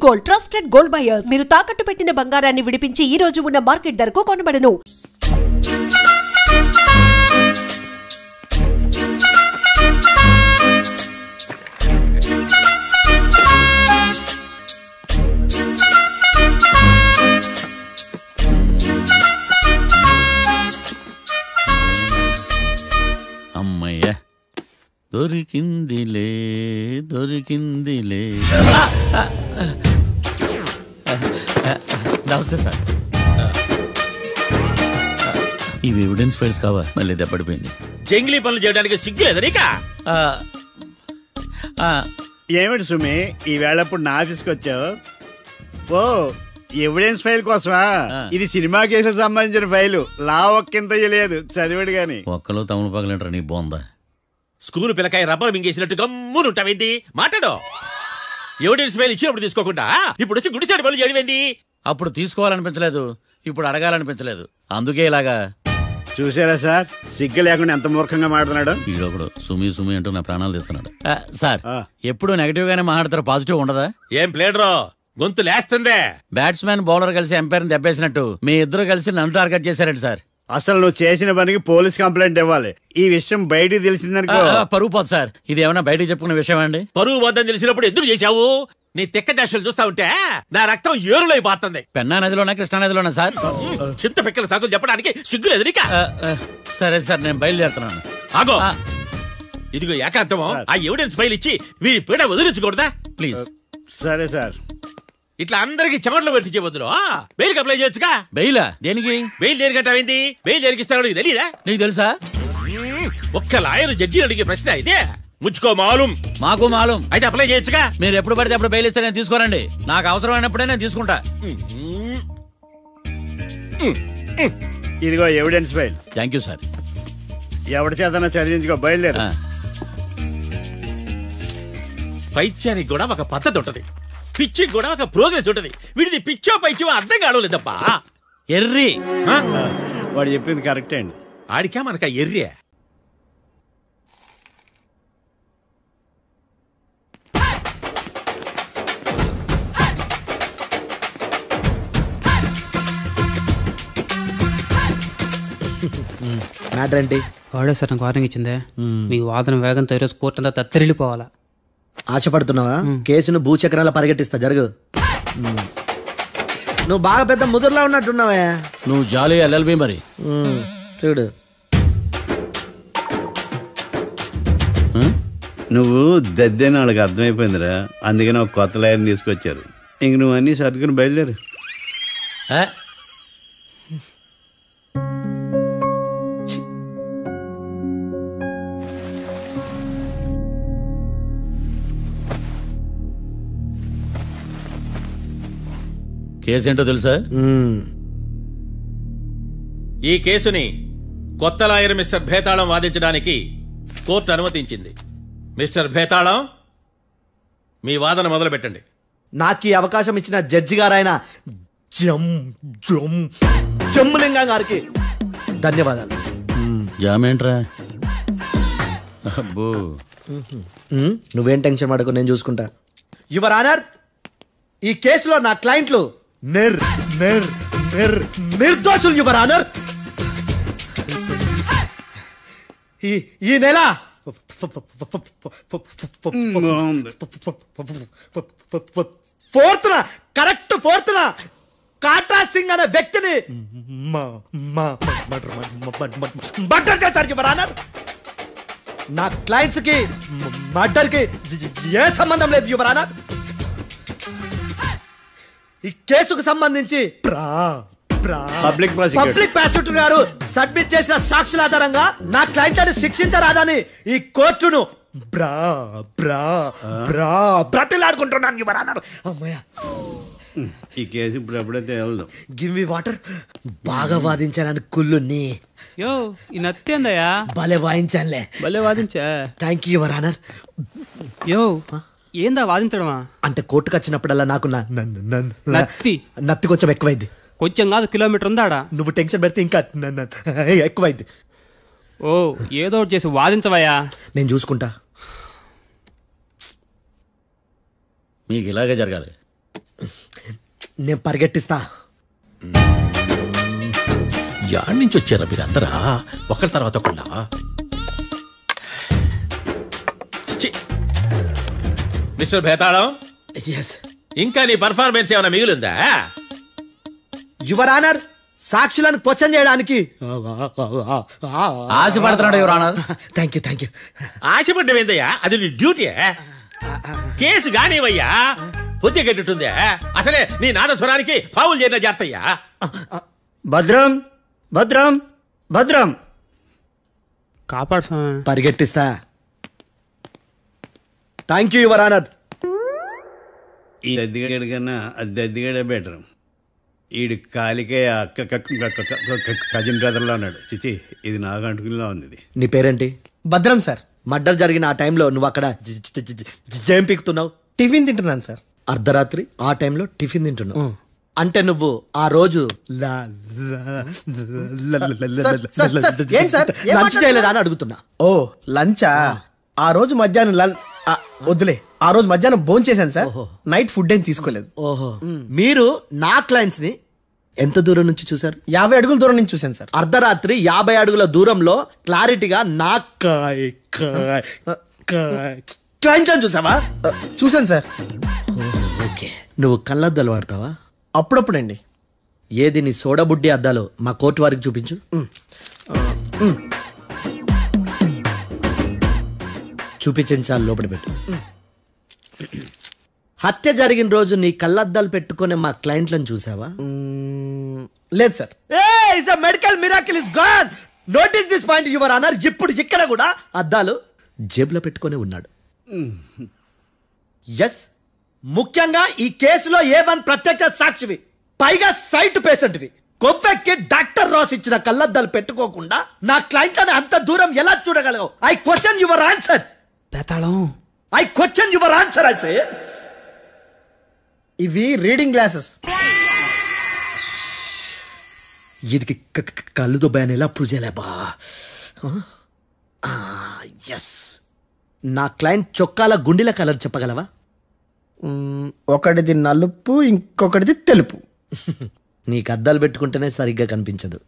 Gold, trusted gold buyers. మీరు తాకట్టు పెట్టిన బంగారాన్ని విడిపించి ఈ రోజు ఉన్న మార్కెట్ ధరకు కొనబడను. అమ్మయ్య దొరికిందిలే దొరికిందిలే. నమస్తే సార్. ఇవి ఎవిడెన్స్ ఫైల్స్ కావా? మళ్ళీ దెబ్బడిపోయింది. జంగిలీ పనులు చేయడానికి సిగ్గులేదు నీకా? ఏమిటి సుమి ఈ వేళప్పుడు నా ఆఫీస్కి వచ్చావు? ఓ ఎవిడెన్స్ ఫైల్ కోసమా? ఇది సినిమా కేసులకు సంబంధించిన ఫైలు. లా ఒక్కింత లేదు, చదివాడు గాని. ఒక్కలో తమలు పగలంటారా నీ బోందా? School పిల్లకాయ rubber మింగేసినట్టు గమ్మునుంటావేంటి? మాట్లాడు. ఎవిడెన్స్ ఫైల్ ఇచ్చినప్పుడు తీసుకోకుండా ఇప్పుడు వచ్చి గుడిసాడు పనులు చేయడమేంటి? అప్పుడు తీసుకోవాలనిపించలేదు, ఇప్పుడు అడగాలనిపించలేదు, అందుకే ఇలాగా. చూసారా సార్, సిగ్గు లేకుండా ఎంత మూర్ఖంగా మాట్లాడుతున్నాడు. వీడొకడు సుమి సుమి అంటూ నా ప్రాణాలు తీస్తున్నాడు. సార్ ఎప్పుడు నెగటివ్ గానే మాట్లాడతారు, పాజిటివ్ ఉండదా? ఏం ప్లేడరో గొంతు లేస్తుందే. బ్యాట్స్మెన్ బౌలర్ కలిసి ఎంపైర్ని దెబ్బేసినట్టు మీ ఇద్దరు కలిసి నన్ను టార్గెట్ చేశారండి సార్. అసలు నువ్వు చేసిన పనికి పోలీస్ కంప్లైంట్ ఇవ్వాలి. ఈ విషయం బయటికి తెలిసిందనుకో పరువు పోదు సార్. ఇది ఏమైనా బయటికి చెప్పుకునే విషయం అండి? పరువు వద్దని తెలిసినప్పుడు ఎందుకు చేశావు? నీ తెక్క దశలు చూస్తా ఉంటే నా రక్తం ఏరులై పారుతుంది. పెన్నా నదిలోనా కృష్ణా నదిలోనా సార్? చింత పిక్కల సాకులు చెప్పడానికి సిగ్గులేదు నీకా? సరే సార్, నేను బయలుదేరుతున్నాను. ఆగో, ఇదిగో ఏకాంతమో ఆ ఎవిడెన్స్ ఫైల్ ఇచ్చి వీడి పీడ వదిలించకూడదా ప్లీజ్? సరే సార్. ఇట్లా అందరికి చెమటలు పెట్టించే బదులు బెయిల్కి అప్లై చేయొచ్చుగా. బెయిలా? దేనికి? బెయిల్ దేనికంటావేంటి? బెయిల్ దేనికిస్తారో నీకు తెలియదా? నీకు తెలుసా? ఒక్క లాయర్ జడ్జి అడిగే ప్రశ్న ఇదే. ముచ్చుకో మాలూం. మాకు మాలూం. అయితే అప్లై చేయొచ్చుగా. మీరు ఎప్పుడు పడితే అప్పుడు బెయిల్ ఇస్తే నేను తీసుకోరండి. నాకు అవసరమైనప్పుడే నేను తీసుకుంటా. ఇదిగో evidence file. Thank you sir. ఎవరి చేతనా చదివించుకో, బయలుదేరు. పైత్యానికి కూడా ఒక పద్ధతి ఉంటది, పిచ్చికి కూడా ఒక ప్రోగ్రెస్ ఉంటది. వీడిది పిచ్చో పైచో అర్థం కావలేదప్పా. ఎర్రి. వాడు చెప్పింది కరెక్టే అండి. ఆడికా మనక ఎర్రే. మ్యాటర్ ఏంటి? వాడే సార్ నాకు వార్నింగ్ ఇచ్చిందే. మీ వాదన వేగంతో ఈరోజు కోర్టు అంతా తత్తరిల్లిపోవాలా. ఆశపడుతున్నావా? కేసును భూచక్రాల పరిగెట్టిస్తా, జరుగు. నువ్వు బాగా పెద్ద ముదురులా ఉన్నట్టున్నావే. నువ్వు జాలి ఎల్ఎల్బి మరి. చూడు, నువ్వు దద్దని వాళ్ళకి అర్థమైపోయిందిరా. అందుకని ఒక కొత్త లాయర్ని తీసుకొచ్చారు. ఇంక నువ్వు అన్నీ సర్దుకుని బయలుదేరు. కేసు ఏంటో తెలుసా? ఈ కేసుని కొత్త లాయర్ మిస్టర్ భేతాళం వాదించడానికి కోర్టు అనుమతించింది. మిస్టర్ భేతాళం, మీ వాదన మొదలు పెట్టండి. నాకు ఈ అవకాశం ఇచ్చిన జడ్జి గారైన జమ్ములింగం గారికి ధన్యవాదాలు. జామేంట్రా? అబ్బో, నువ్వేం టెన్షన్ పడకు, నేను చూసుకుంటా. యువర్ ఆనర్, ఈ కేసులో నా క్లయింట్లు నిర్దోషులు యువర్ ఆనర్. ఈ నెల 4th correct 4th Katra Singh అనే వ్యక్తిని మర్డర్ చేశారు యువర్ ఆనర్. నా క్లయింట్స్ కి మర్డర్ కి ఏ సంబంధం లేదు యువర్ ఆనర్. ఈ కేసుకు సంబంధించి పబ్లిక్ ప్రాసిక్యూటర్ గారు సబ్మిట్ చేసిన సాక్షుల ఆధారంగా నా క్లయింట్ అని శిక్షించరాదని ఈ కోర్టును బ్రతిలాడుకుంటున్నాను యువర్ ఆనర్. అమ్మయ్య, ఈ కేసు ఇప్పుడు ఎప్పుడైతే వెళ్దాం. Give me water. బాగా వాదించాను కుళ్ళుని. యో, ఈ నత్తేందయ్యా? భలే వాయించానులే. భలే వాదించా. Thank you your honour. Yo, ఏందా వాదించడమా? అంటే కోర్టుకు వచ్చినప్పుడల్లా నాకు నత్తి కొంచెం ఎక్కువైంది. కొంచెం కాదు, కిలోమీటర్ ఉందాడా. నువ్వు టెన్షన్ పెడితే ఇంకా ఎక్కువైంది. ఓ, ఏదో ఒకటి చేసి వాదించవయ్యా. నేను చూసుకుంటా. మీకు ఇలాగే జరగాలి. నేను పరిగెట్టిస్తా. యాడ్ నుంచి వచ్చారా మీరందరా ఒకరి తర్వాత ఒకళ్ళ? మిస్టర్ భేతాళం, ఇంకా నీ పర్ఫార్మెన్స్ ఏమైనా మిగిలిందా? యువర్ ఆనర్, సాక్షులను క్వశ్చన్ చేయడానికి ఆశపడుతున్నాడు యువర్ ఆనర్. Thank you. ఆశపడ్డం ఏందయ్యా, అది నీ డ్యూటీ. కేసు గానివయ్యా, బుద్ధి గట్టుందే. అసలే నీ నాదస్వరానికి పావులు చేరిన జాతయ్యా. భద్రం భద్రం భద్రం కాపాడు స్వామి. పరిగెట్టిస్తా. Thank you your honour. ఈ దద్దిగడి కన్నా అది దద్దిగడే బెటర్. ఈడు కాలికయ్య కజిన్ బ్రదర్లో ఉన్నాడు. చిచి, ఇది నాకు అంటుకునిలా ఉంది. ఇది నీ పేరేంటి? భద్రం సార్. మర్డర్ జరిగిన ఆ టైంలో నువ్వు అక్కడ ఏం పీకుతున్నావు? టిఫిన్ తింటున్నాను సార్. అర్ధరాత్రి ఆ టైంలో టిఫిన్ తింటున్నావు అంటే నువ్వు ఆ రోజు లంచ్ చేయలేదా అని అడుగుతున్నా. ఓ లంచా? ఆ రోజు మధ్యాహ్నం వద్దులే, ఆ రోజు మధ్యాహ్నం భోంచేశాను సార్. నైట్ ఫుడ్ ఏం తీసుకోలేదు. ఓహో, మీరు నా క్లయింట్స్ ని ఎంత దూరం నుంచి చూసారు? 50 అడుగుల దూరం నుంచి చూశాను సార్. అర్ధరాత్రి 50 అడుగుల దూరంలో క్లారిటీగా నా క్లయింట్ అని చూసావా? చూశాను సార్. ఓకే, నువ్వు కళ్ళద్దాలు వాడతావా? అప్పుడప్పుడండి. ఏది నీ సోడబుడ్డి అద్దాలు మా కోర్టు వారికి చూపించు. చూపించాలి, లోపల పెట్టు. హత్య జరిగిన రోజు నీ కళ్ళద్దాలు పెట్టుకునే మా క్లయింట్లను చూసావా? లేదు sir. Medical miracle is gone. Notice this point your honour. ఇప్పుడు ఇక్కడ కూడా అద్దాలు జేబులో పెట్టుకొని ఉన్నాడు. ఎస్, ముఖ్యంగా ఈ కేసులో A1 ప్రత్యక్ష సాక్షివి, పైగా సైట్ పేషెంట్వి. కొవ్వెక్కి డాక్టర్ రాస్ ఇచ్చిన కళ్ళద్దాలు పెట్టుకోకుండా నా క్లయింట్లని అంత దూరం ఎలా చూడగలవు? I question your answer. బేతాళం, I question your answer. I say ఇవి రీడింగ్ గ్లాసెస్. వీటికి కళ్ళు దుబ్బాయని ఎలా ప్రూవ్ చేయలేబా? ఎస్, నా క్లయింట్ చొక్కాల గుండెల కలర్ చెప్పగలవా? ఒకటిది నలుపు, ఇంకొకటిది తెలుపు. నీకు అద్దాలు పెట్టుకుంటేనే సరిగ్గా కనిపించదు.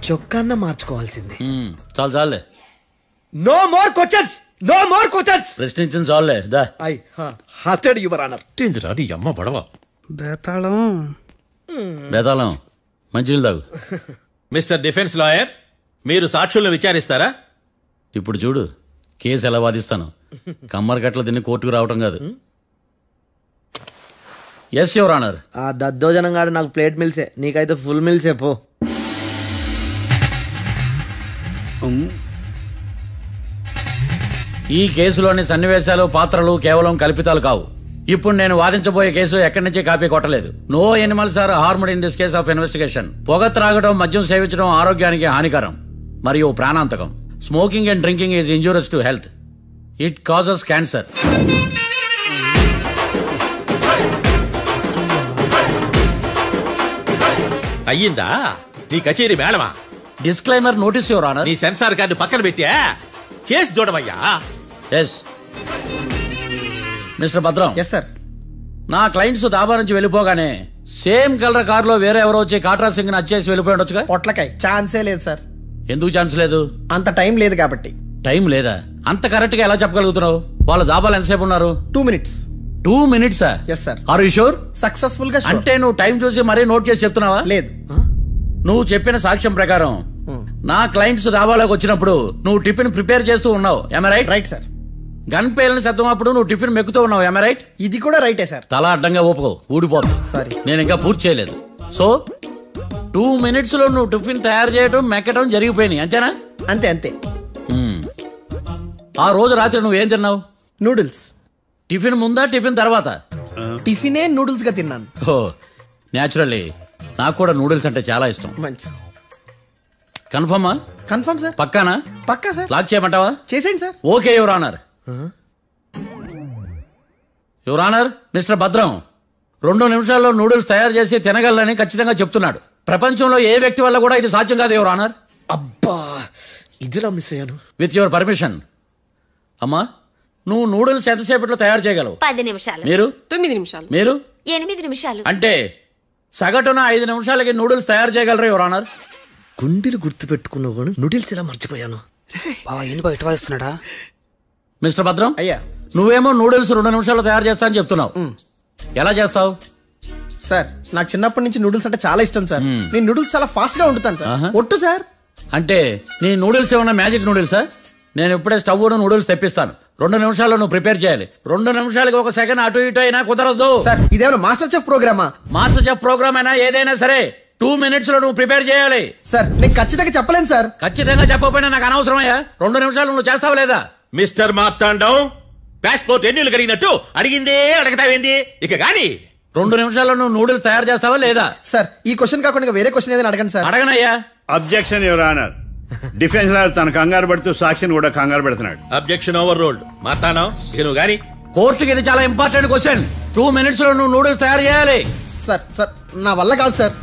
చొక్కాన్న మార్చుకోవాల్సింది. చాలు చాలులే, no more questions, no more questions. ప్రశ్నించింది చాలులే. దా ఐ హార్టెడ్ యువర్ ఆనర్. నీ అమ్మ పడవ. బేతాళం, బేతాళం మంచినీళ్ళు తాగు. మిస్టర్ డిఫెన్స్ లాయర్, మీరు సాక్షులను విచారిస్తారా? ఇప్పుడు చూడు కేసు ఎలా వాదిస్తాను. కమ్మరి కట్ల తిని కోర్టుకు రావటం కాదు. Yes your honour. ఆ దద్దోజనం గాడు నాకు ప్లేట్ మిల్సే, నీకైతే ఫుల్ మిల్సే పో. ఈ కేసులోని సన్నివేశాలు, పాత్రలు కేవలం కల్పితాలు కావు. ఇప్పుడు నేను వాదించబోయే కేసు ఎక్కడి నుంచి కాపీ కొట్టలేదు. No animals are harmed in this case of investigation. పొగ త్రాగడం, మద్యం సేవించడం ఆరోగ్యానికి హానికరం మరియు ప్రాణాంతకం. Smoking and drinking is injurious to health. It causes cancer. అయ్యిందా నీ కచేరీ మేడమా? Disclaimer notice your honour. నీ సెన్సార్ కార్డు పక్కన పెట్టా కేసు చూడమయ్యా. Yes mister Bhadram. Yes sir. నా క్లయింట్స్ దాబా నుంచి వెళ్ళిపోగానే సేమ్ కలర్ కారులో వేరే ఎవరో వచ్చి కాట్రా సింగ్ వచ్చేసి వెళ్ళిపోయి ఉండొచ్చుగా? పొట్లకాయ ఛాన్సే లేదు సార్. ఎందుకు ఛాన్స్ లేదు? అంత టైం లేదు కాబట్టి. టైం లేదా? అంత కరెక్ట్ గా ఎలా చెప్పగలుగుతున్నావు? వాళ్ళ దాబాలు ఎంతసేపు ఉన్నారు? 2 minutes. 2 minutes? Yes sir. Are you sure? Successful గా. అంటే నువ్వు టైం చూసి మరీ నోట్ చేసి చెప్తున్నావా? లేదు. నువ్వు చెప్పిన సాక్ష్యం ప్రకారం నా క్లయింట్స్ దాబాలోకి వచ్చినప్పుడు నువ్వు టిఫిన్ ప్రిపేర్ చేస్తూ ఉన్నావు. రైట్? Right sir. గన్ పేలిన శబ్దం అప్పుడు నువ్వు టిఫిన్ మెక్కుతూ ఉన్నావు. రైట్? ఇది కూడా రైటే సార్. తల అడ్డంగా ఊపుకో, ఊడిపోదు. సారీ, నేను ఇంకా పూర్తి చేయలేదు. సో 2 minutes లో నువ్వు టిఫిన్ తయారు చేయడం, మెక్కడం జరిగిపోయినాయి, అంతేనా? అంతే అంతే. ఆ రోజు రాత్రి నువ్వు ఏం తిన్నావు? నూడిల్స్. టిఫిన్ ముందా, టిఫిన్ తర్వాత? టిఫినే నూడిల్స్ గా తిన్నాను. ఓ న్యాచురల్లీ నాకు కూడా నూడిల్స్ అంటే చాలా ఇష్టం. మంచి. కన్ఫర్మా? Confirm sir. పక్కానా? పక్కా సార్. లాక్ చేయమంటావా? చేసేయండి sir. Okay your honour. Your honour, mister Bhadram 2 నిమిషాల్లో నూడిల్స్ తయారు చేసి తినగలని ఖచ్చితంగా చెప్తున్నాడు. ప్రపంచంలో ఏ వ్యక్తి వల్ల కూడా ఇది సాధ్యం కాదు యువర్ ఆనర్. అబ్బా, ఇదిలా మిస్ అయ్యాను. With your permission. అమ్మా, నువ్వు నూడిల్స్ ఎంతసేపట్లో తయారు చేయగలవు? 10 నిమిషాలు. మీరు? 9 నిమిషాలు. మీరు? 8 నిమిషాలు. అంటే సగటున 5 నిమిషాలకి నూడిల్స్ తయారు చేయగలరు యువర్ ఆనర్. గుండెలు గుర్తు పెట్టుకున్నావు కానీ నూడిల్స్ ఇలా మర్చిపోయాను. బావా ఏంటి బయట వాయిస్తున్నాడా? మిస్టర్ భద్రం, అయ్యా నువ్వేమో నూడిల్స్ 2 నిమిషాల్లో తయారు చేస్తా అని చెప్తున్నావు. ఎలా చేస్తావు? సార్ నాకు చిన్నప్పటి నుంచి నూడిల్స్ అంటే చాలా ఇష్టం సార్. నేను నూడిల్స్ చాలా ఫాస్ట్ గా వండుతాను సార్. ఒట్టు సార్. అంటే నీ నూడిల్స్ ఏమన్నా మ్యాజిక్ నూడిల్సా? నేను ఇప్పుడే స్టవ్ నూడిల్స్ తెప్పిస్తాను. 2 నిమిషాల్లో నువ్వు ప్రిపేర్ చేయాలి. 2 నిమిషాలకి 1 సెకండ్ అటు ఇటు అయినా కుదరదు సార్. ఇదేమైనా మాస్టర్ చెఫ్ ప్రోగ్రామా? మాస్టర్ చెఫ్ ప్రోగ్రామ్ అయినా ఏదైనా సరే 2 minutes లో నువ్వు ప్రిపేర్ చేయాలి. సార్ నేను ఖచ్చితంగా చెప్పలేను సార్. ఖచ్చితంగా చెప్పకపోయినా నాకు అనవసరమయ్యా. 2 నిమిషాలు నువ్వు చేస్తావా లేదా? మిస్టర్ మార్తాండం, పాస్పోర్ట్ ఎన్నిళ్ళు కడిగినట్టు అడిగిందే అడగతావేంది? ఇక గాని 2 నిమిషాల్లో నువ్వు నూడిల్స్ తయారు చేస్తావా లేదా? సార్ ఈ క్వశ్చన్ కాకుండా వేరే క్వశ్చన్ ఏదైనా అడగండి సార్. అడగనయ్యా. Objection your honour. Defence lawyer తన కంగారు పడుతూ సాక్షిని కూడా కంగారు పెడుతున్నాడు. Objection over ruled. మార్తాండం, ఇక నువ్వు గాని. కోర్టుకి ఇది చాలా ఇంపార్టెంట్ క్వశ్చన్. 2 minutes లో నువ్వు నూడిల్స్ తయారు చేయాలి. సార్ సార్ నా వల్ల కాదు సార్.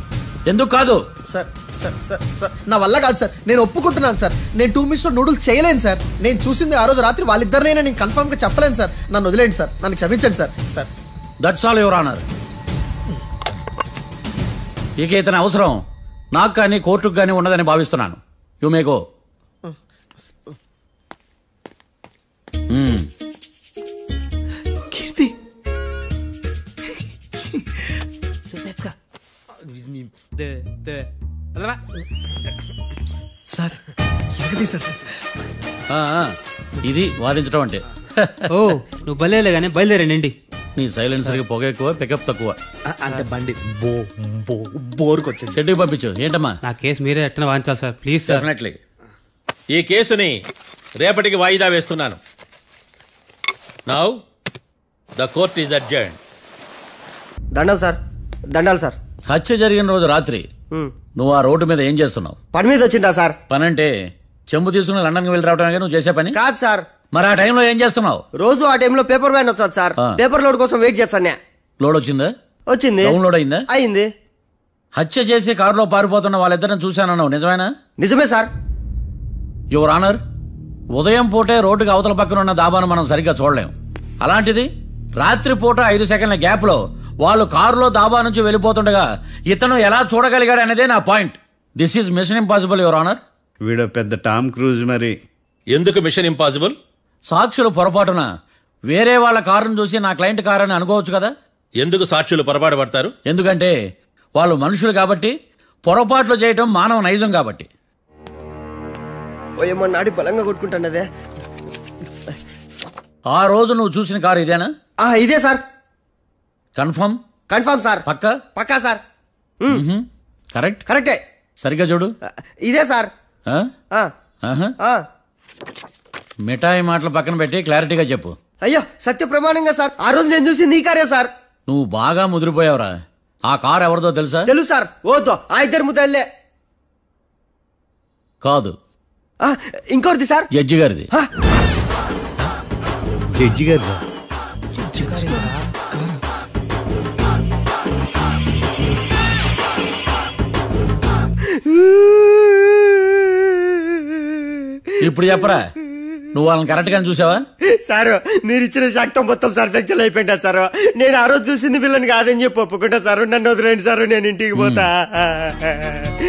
ఎందుకు కాదు? సార్ సార్ సార్ సార్ నా వల్ల కాదు సార్. నేను ఒప్పుకుంటున్నాను సార్. నేను 2 minutes లో నూడిల్స్ చేయలేను సార్. నేను చూసింది ఆ రోజు రాత్రి వాళ్ళిద్దరినైనా నేను కన్ఫర్మ్ గా చెప్పలేను సార్. నన్ను వదిలేండి సార్. నన్ను క్షమించండి sir. Sir that's all your honour. ఇక ఇతని అవసరం నాకు కానీ కోర్టుకు కానీ ఉన్నదని భావిస్తున్నాను. You may go. కీర్తి సార్ ఎరగదీశారు సార్. ఇది వాదించడం అంటే. ఓ నువ్వు బయలుదేరలే కానీ బయలుదేరండి. నీ సైలెన్సర్కి పొగ ఎక్కువ, పికప్ తక్కువ. అంటే బండి బోర్కి వచ్చింది. షెడ్యూల్ పంపించు. ఏంటమ్మా? నా కేసు మీరే ఎట్టన వాయించాలి సార్, ప్లీజ్ సార్. డెఫినెట్లీ. ఈ కేసుని రేపటికి వాయిదా వేస్తున్నాను. Now the court is adjourn. దండాలు సార్. దండాలు సార్. హత్య జరిగిన రోజు రాత్రి నువ్వు ఆ రోడ్డు మీద ఏం చేస్తున్నావు? పని మీద వచ్చిందా సార్? పని అంటే చెంబు తీసుకుని లండన్కి వెళ్ళి రావడానికి నువ్వు చేసే పని కాదు సార్. మరి ఆ టైంలో ఏం చేస్తున్నావు? రోజు ఆ టైంలో పేపర్ వ్యాన్ వచ్చాది సార్. పేపర్ లోడ్ కోసం వెయిట్ చేస్తాను. లోడ్ వచ్చిందా? వచ్చింది. డౌన్లోడ్ అయిందా? అయింది. హత్య చేసి కారులో పారిపోతున్న వాళ్ళిద్దరిని చూశానన్నావు, నిజమేనా? నిజమే సార్. యువర్ ఆనర్, ఉదయం పూటే రోడ్డుకి అవతల పక్కన ఉన్న దాబాను మనం సరిగ్గా చూడలేం. అలాంటిది రాత్రి పూట 5 సెకండ్ల గ్యాప్లో వాళ్ళు కారులో దాబా నుంచి వెళ్ళిపోతుండగా ఇతను ఎలా చూడగలిగాడు అనేదే నా point. This is mission impossible your honour. వీడో పెద్ద టామ్ క్రూజ్. మరి ఎందుకు మిషన్ ఇంపాసిబుల్? సాక్షులు పొరపాటున వేరే వాళ్ళ కారును చూసి నా క్లయింట్ కారు అని అనుకోవచ్చు కదా. ఎందుకు సాక్షులు పొరపాటు పడతారు? ఎందుకంటే వాళ్ళు మనుషులు కాబట్టి, పొరపాట్లు చేయటం మానవ నైజం కాబట్టి. ఏమో నాడి బలంగా కొట్టుకుంటానదే. ఆ రోజు నువ్వు చూసిన కారు ఇదేనా? ఇదే సార్. కన్ఫర్మ్? Confirm sir. పక్కా? పక్కా సార్. కరెక్ట్? కరెక్టే. సరిగ్గా చూడు. ఇదే సార్. మిఠాయి మాటలు పక్కన పెట్టి క్లారిటీగా చెప్పు. అయ్యో సత్య ప్రమాణంగా సార్, ఆ రోజు నేను చూసింది ఈ కారే సార్. నువ్వు బాగా ముదిరిపోయావురా. ఆ కారు ఎవరిదో తెలుసా? తెలుసు సార్. ఓతో ఆ ఇద్దరు ముద్దల్లే. కాదు, ఇంకోటిది సార్. జడ్జి గారిది. జడ్జి గారు ఇప్పుడు చెప్పరా, నువ్వు వాళ్ళని కరెక్ట్ గా చూసావా? సార్ మీరు ఇచ్చిన శాక్తం మొత్తం సార్ ఫ్రాక్చర్ అయిపోయింటా సార్. నేను ఆ రోజు చూసింది వీళ్ళని కాదని చెప్పి ఒప్పుకుంటా సార్. నన్ను వదిలేండి సార్, నేను ఇంటికి పోతా.